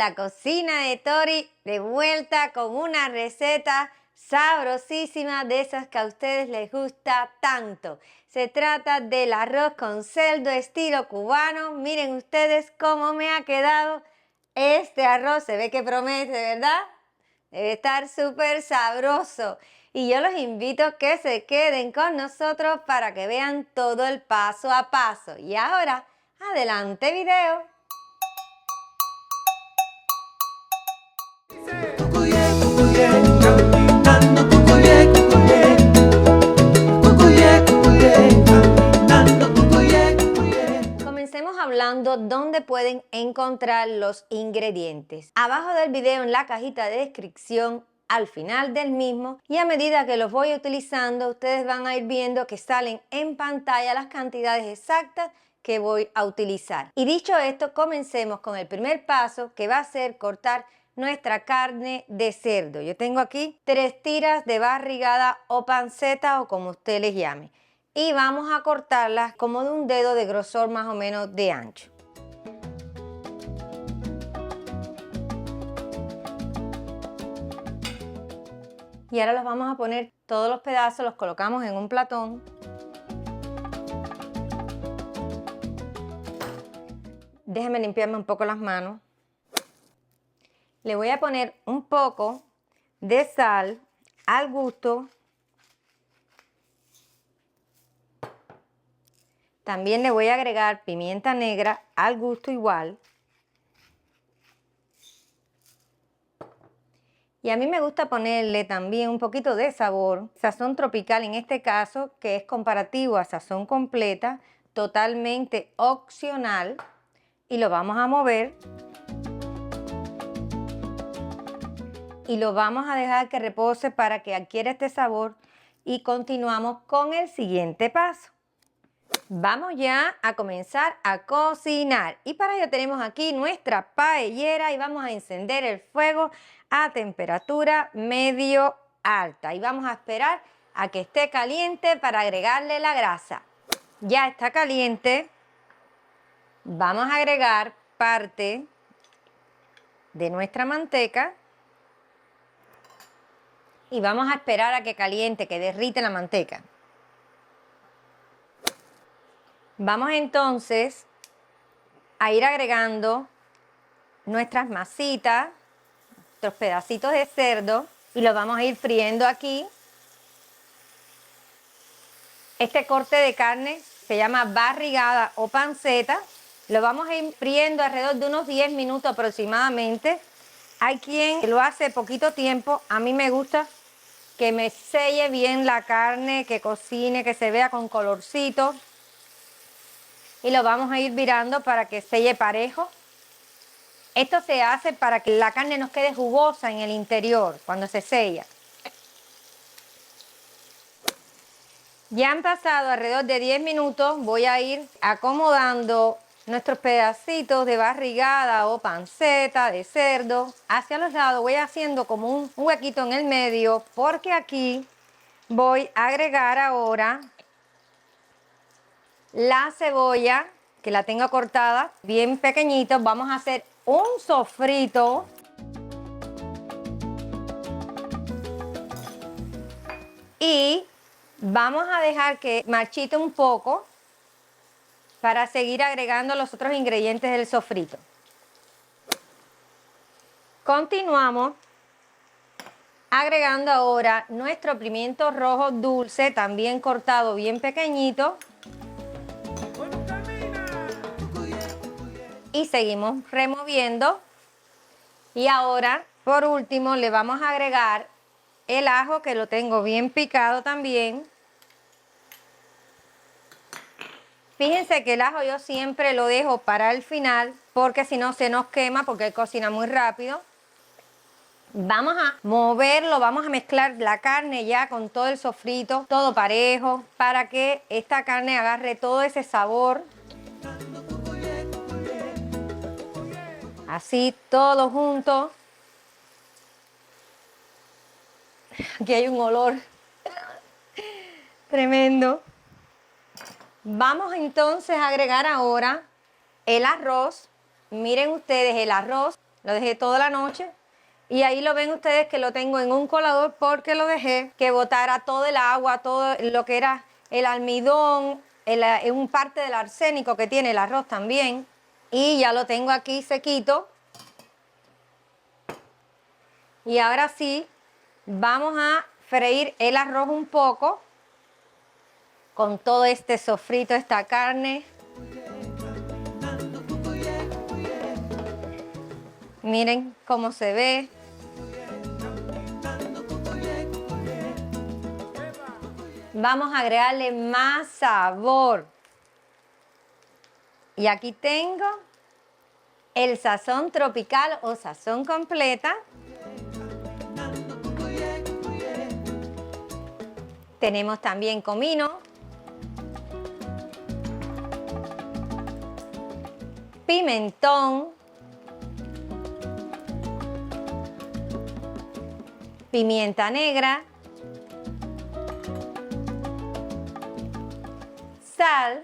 la cocina de Tori, de vuelta con una receta sabrosísima de esas que a ustedes les gusta tanto. Se trata del arroz con cerdo estilo cubano. Miren ustedes cómo me ha quedado este arroz. Se ve que promete, ¿verdad? Debe estar súper sabroso. Y yo los invito a que se queden con nosotros para que vean todo el paso a paso. Y ahora, adelante video. Comencemos hablando dónde pueden encontrar los ingredientes. Abajo del video en la cajita de descripción, al final del mismo, y a medida que los voy utilizando, ustedes van a ir viendo que salen en pantalla las cantidades exactas que voy a utilizar. Y dicho esto, comencemos con el primer paso, que va a ser cortar nuestra carne de cerdo. Yo tengo aquí 3 tiras de barrigada o panceta o como usted les llame. Y vamos a cortarlas como de un dedo de grosor más o menos de ancho. Y ahora los vamos a poner todos los pedazos, los colocamos en un platón. Déjenme limpiarme un poco las manos. Le voy a poner un poco de sal al gusto. También le voy a agregar pimienta negra al gusto igual. Y a mí me gusta ponerle también un poquito de sabor, sazón tropical en este caso, que es comparativo a sazón completa, totalmente opcional. Y lo vamos a mover. Y lo vamos a dejar que repose para que adquiera este sabor. Y continuamos con el siguiente paso. Vamos ya a comenzar a cocinar y para ello tenemos aquí nuestra paellera y vamos a encender el fuego a temperatura medio alta y vamos a esperar a que esté caliente para agregarle la grasa. Ya está caliente, vamos a agregar parte de nuestra manteca y vamos a esperar a que caliente, que derrite la manteca. Vamos entonces a ir agregando nuestras masitas, nuestros pedacitos de cerdo y los vamos a ir friendo aquí. Este corte de carne se llama barrigada o panceta. Lo vamos a ir friendo alrededor de unos 10 minutos aproximadamente. Hay quien lo hace poquito tiempo. A mí me gusta que me selle bien la carne, que cocine, que se vea con colorcito. Y lo vamos a ir virando para que selle parejo. Esto se hace para que la carne nos quede jugosa en el interior cuando se sella. Ya han pasado alrededor de 10 minutos. Voy a ir acomodando nuestros pedacitos de barrigada o panceta de cerdo hacia los lados. Voy haciendo como un huequito en el medio porque aquí voy a agregar ahora la cebolla, que la tengo cortada bien pequeñito. Vamos a hacer un sofrito. Y vamos a dejar que marchite un poco para seguir agregando los otros ingredientes del sofrito. Continuamos agregando ahora nuestro pimiento rojo dulce, también cortado bien pequeñito. Y seguimos removiendo. Y ahora, por último, le vamos a agregar el ajo, que lo tengo bien picado también. Fíjense que el ajo yo siempre lo dejo para el final, porque si no se nos quema, porque él cocina muy rápido. Vamos a moverlo, vamos a mezclar la carne ya con todo el sofrito, todo parejo, para que esta carne agarre todo ese sabor. Así, todo junto. Aquí hay un olor tremendo. Vamos entonces a agregar ahora el arroz. Miren ustedes, el arroz lo dejé toda la noche. Y ahí lo ven ustedes que lo tengo en un colador porque lo dejé que botara todo el agua, todo lo que era el almidón, un parte del arsénico que tiene el arroz también. Y ya lo tengo aquí sequito. Y ahora sí, vamos a freír el arroz un poco con todo este sofrito, esta carne. Miren cómo se ve. Vamos a agregarle más sabor. Y aquí tengo el sazón tropical o sazón completa. Tenemos también comino. Pimentón. Pimienta negra. Sal.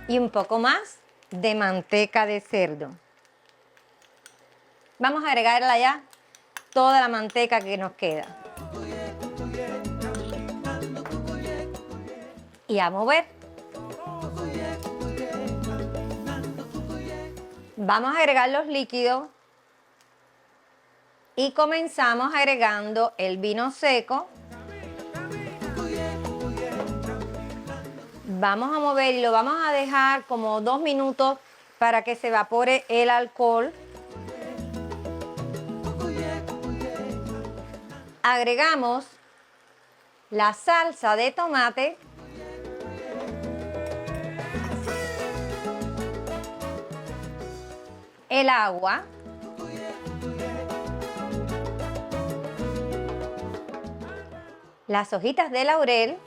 Y un poco más de manteca de cerdo. Vamos a agregarla ya toda la manteca que nos queda. Y a mover. Vamos a agregar los líquidos. Y comenzamos agregando el vino seco. Vamos a mover y lo vamos a dejar como 2 minutos para que se evapore el alcohol. Agregamos la salsa de tomate. El agua. Las hojitas de laurel.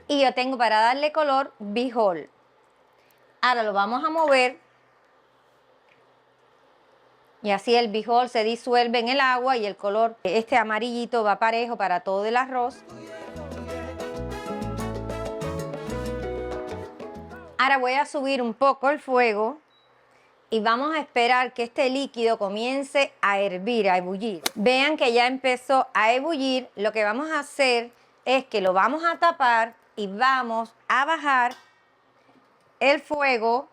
Y yo tengo para darle color bijol. Ahora lo vamos a mover. Y así el bijol se disuelve en el agua y el color, este amarillito, va parejo para todo el arroz. Ahora voy a subir un poco el fuego y vamos a esperar que este líquido comience a hervir, a ebullir. Vean que ya empezó a ebullir. Lo que vamos a hacer es que lo vamos a tapar y vamos a bajar el fuego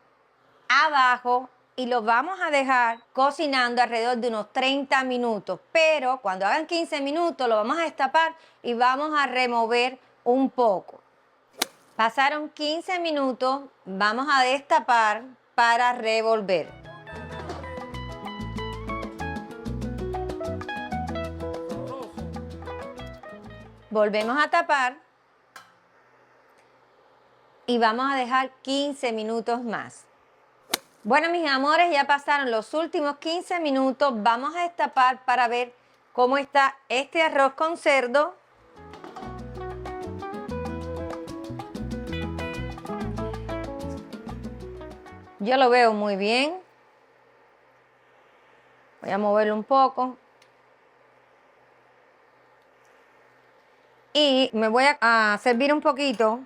abajo y lo vamos a dejar cocinando alrededor de unos 30 minutos. Pero cuando hagan 15 minutos lo vamos a destapar y vamos a remover un poco. Pasaron 15 minutos, vamos a destapar para revolver. Volvemos a tapar. Y vamos a dejar 15 minutos más. Bueno, mis amores, ya pasaron los últimos 15 minutos. Vamos a destapar para ver cómo está este arroz con cerdo. Yo lo veo muy bien. Voy a moverlo un poco. Y me voy a servir un poquito,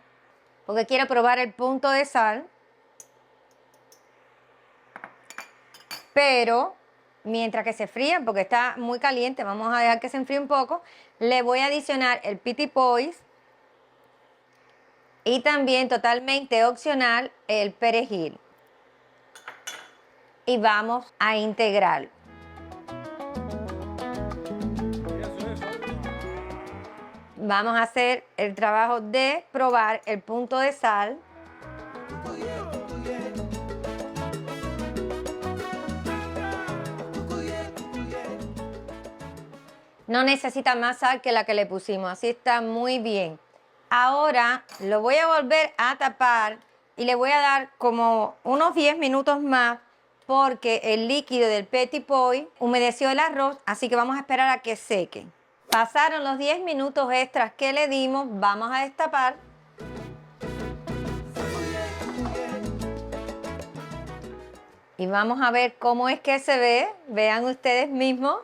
porque quiero probar el punto de sal. Pero mientras que se fría, porque está muy caliente, vamos a dejar que se enfríe un poco, le voy a adicionar el pitipois y también totalmente opcional el perejil. Y vamos a integrar. Vamos a hacer el trabajo de probar el punto de sal. No necesita más sal que la que le pusimos, así está muy bien. Ahora lo voy a volver a tapar y le voy a dar como unos 10 minutos más porque el líquido del petit pois humedeció el arroz, así que vamos a esperar a que seque. Pasaron los 10 minutos extras que le dimos, vamos a destapar. Y vamos a ver cómo es que se ve, vean ustedes mismos.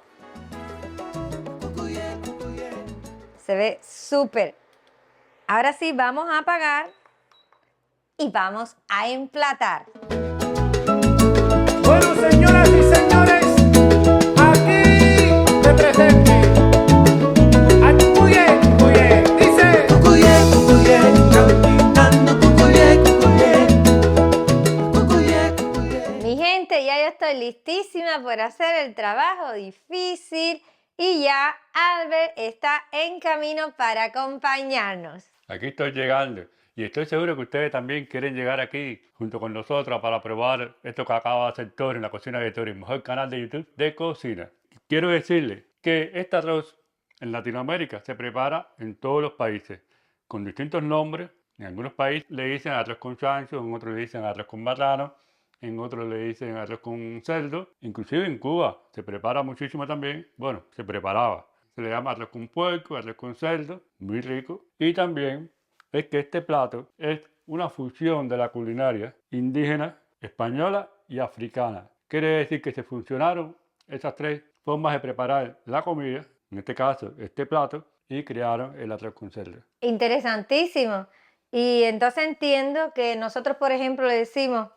Se ve súper. Ahora sí, vamos a apagar y vamos a emplatar. Bueno, señoras y señores, aquí me presento al Cucuyé, Cucuyé, dice Cucuyé, Cucuyé, caminando Cucuyé, Cucuyé, Cucuyé, Cucuyé. Mi gente, ya yo estoy listísima por hacer el trabajo difícil y ya Albert está en camino para acompañarnos. Aquí estoy llegando y estoy seguro que ustedes también quieren llegar aquí junto con nosotros para probar esto que acaba de hacer Tori en la cocina de Tori, el mejor canal de YouTube de cocina. Quiero decirles que este arroz en Latinoamérica se prepara en todos los países con distintos nombres. En algunos países le dicen arroz con chancho, en otros le dicen arroz con marrano, en otros le dicen arroz con cerdo. Inclusive en Cuba se prepara muchísimo también. Bueno, se preparaba. Se le llama arroz con puerco, arroz con cerdo, muy rico. Y también es que este plato es una fusión de la culinaria indígena, española y africana. Quiere decir que se fusionaron esas tres formas de preparar la comida, en este caso este plato, y crearon el arroz con cerdo. Interesantísimo. Y entonces entiendo que nosotros, por ejemplo, le decimos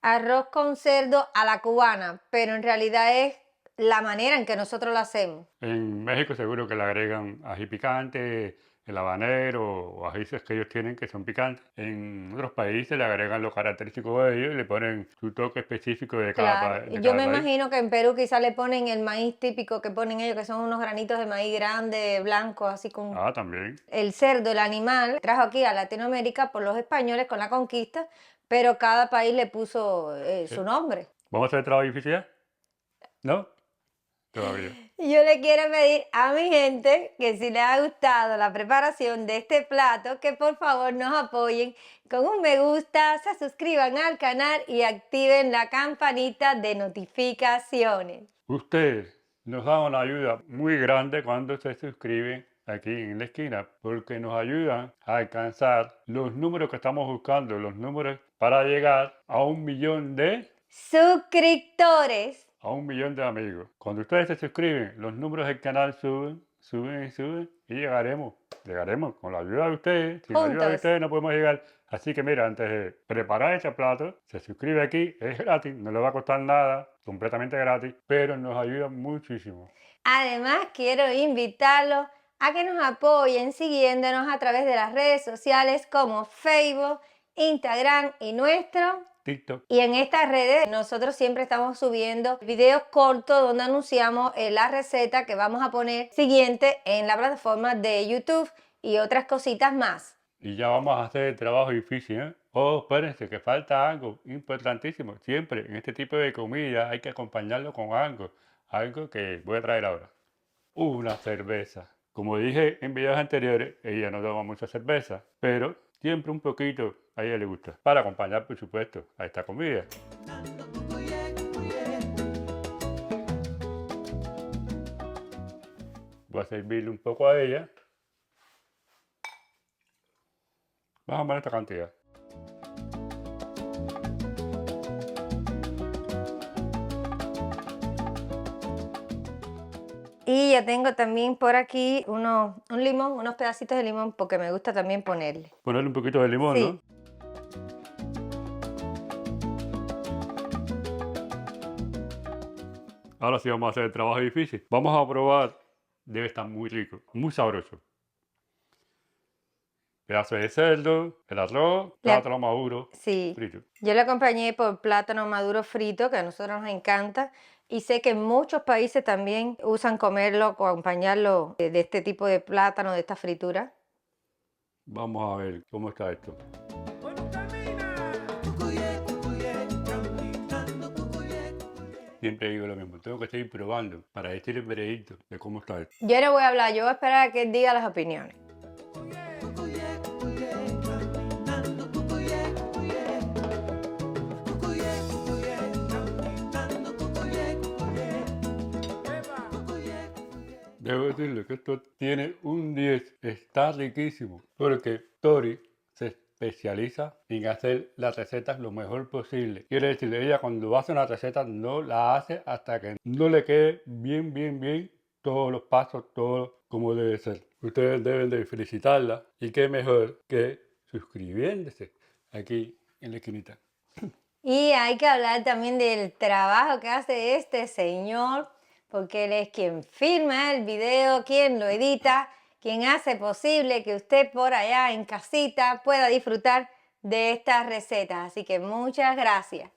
arroz con cerdo a la cubana, pero en realidad es la manera en que nosotros lo hacemos. En México seguro que le agregan ají picante, el habanero o ajíes que ellos tienen que son picantes. En otros países le agregan lo característico de ellos y le ponen su toque específico de Claro, de yo cada me país. imagino que en Perú quizá le ponen el maíz típico que ponen ellos, que son unos granitos de maíz grandes, blancos, así con... Ah, también. El cerdo, el animal, trajo aquí a Latinoamérica por los españoles con la conquista, pero cada país le puso su nombre. ¿Vamos a hacer el trabajo difícil ya? ¿No? Todavía. Y yo le quiero pedir a mi gente que si les ha gustado la preparación de este plato, que por favor nos apoyen con un me gusta, se suscriban al canal y activen la campanita de notificaciones. Ustedes nos dan una ayuda muy grande cuando se suscriben aquí en la esquina, porque nos ayudan a alcanzar los números que estamos buscando, los números para llegar a 1 millón de... Suscriptores. a 1 millón de amigos. Cuando ustedes se suscriben, los números del canal suben, suben y suben y llegaremos con la ayuda de ustedes. Sin la ayuda de Juntos. ustedes no podemos llegar. Así que mira, antes de preparar este plato, se suscribe aquí, es gratis, no le va a costar nada, completamente gratis, pero nos ayuda muchísimo. Además, quiero invitarlos a que nos apoyen siguiéndonos a través de las redes sociales como Facebook, Instagram y nuestro. TikTok. Y en estas redes nosotros siempre estamos subiendo videos cortos donde anunciamos la receta que vamos a poner siguiente en la plataforma de YouTube y otras cositas más. Y ya vamos a hacer el trabajo difícil, ¿eh? Oh, espérense, que falta algo importantísimo. Siempre en este tipo de comida hay que acompañarlo con algo. Algo que voy a traer ahora. Una cerveza. Como dije en videos anteriores, ella no toma mucha cerveza, pero siempre un poquito a ella le gusta. Para acompañar, por supuesto, a esta comida. Voy a servirle un poco a ella. Más o menos esta cantidad. Y ya tengo también por aquí un limón, unos pedacitos de limón porque me gusta también ponerle. Ponerle un poquito de limón, Sí. ¿no? Ahora sí vamos a hacer el trabajo difícil. Vamos a probar. Debe estar muy rico, muy sabroso. Pedazo de cerdo, el arroz, plátano maduro, Sí. frito. Yo le acompañé por plátano maduro frito, que a nosotros nos encanta. Y sé que en muchos países también usan comerlo, acompañarlo de este tipo de plátano, de esta fritura. Vamos a ver cómo está esto. Bueno, camina. Cucuyé, Cucuyé, caminando Cucuyé, Cucuyé. Siempre digo lo mismo, tengo que seguir probando para decir el veredicto de cómo está esto. Yo no voy a hablar, yo voy a esperar a que él diga las opiniones. Cucuyé, Cucuyé, caminando Cucuyé, Cucuyé. Cucuyé, Cucuyé, caminando Cucuyé, Cucuyé. Epa. Cucuyé, Cucuyé. Debo decirle que esto tiene un 10, está riquísimo, porque Tori se especializa en hacer las recetas lo mejor posible. Quiere decirle, ella cuando hace una receta no la hace hasta que no le quede bien todos los pasos, todo como debe ser. Ustedes deben de felicitarla y qué mejor que suscribiéndose aquí en la esquinita. Y hay que hablar también del trabajo que hace este señor, porque él es quien filma el video, quien lo edita, quien hace posible que usted por allá en casita pueda disfrutar de estas recetas. Así que muchas gracias.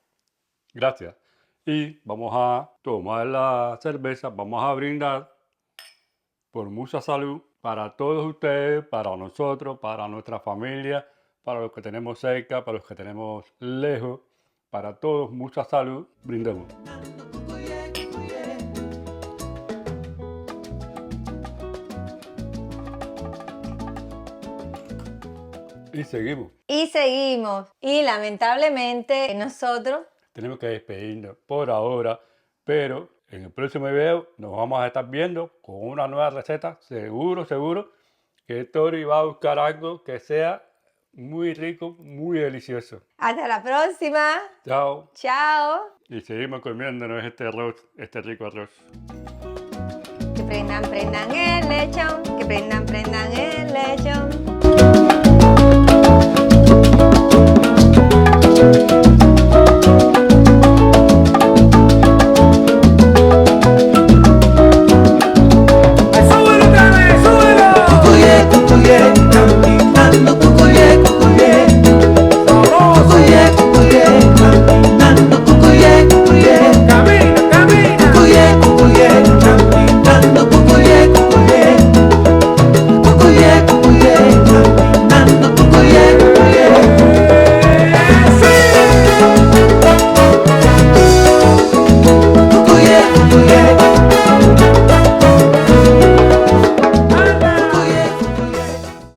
Gracias. Y vamos a tomar la cerveza, vamos a brindar por mucha salud para todos ustedes, para nosotros, para nuestra familia, para los que tenemos cerca, para los que tenemos lejos, para todos, mucha salud, brindemos. Y seguimos. Y seguimos. Y lamentablemente nosotros Tenemos que despedirnos por ahora, pero en el próximo video nos vamos a estar viendo con una nueva receta, seguro que Tori va a buscar algo que sea muy rico, muy delicioso. hasta la próxima. Chao. Chao. Y seguimos comiéndonos este arroz, este rico arroz. Que prendan el lechón, que prendan el lechón.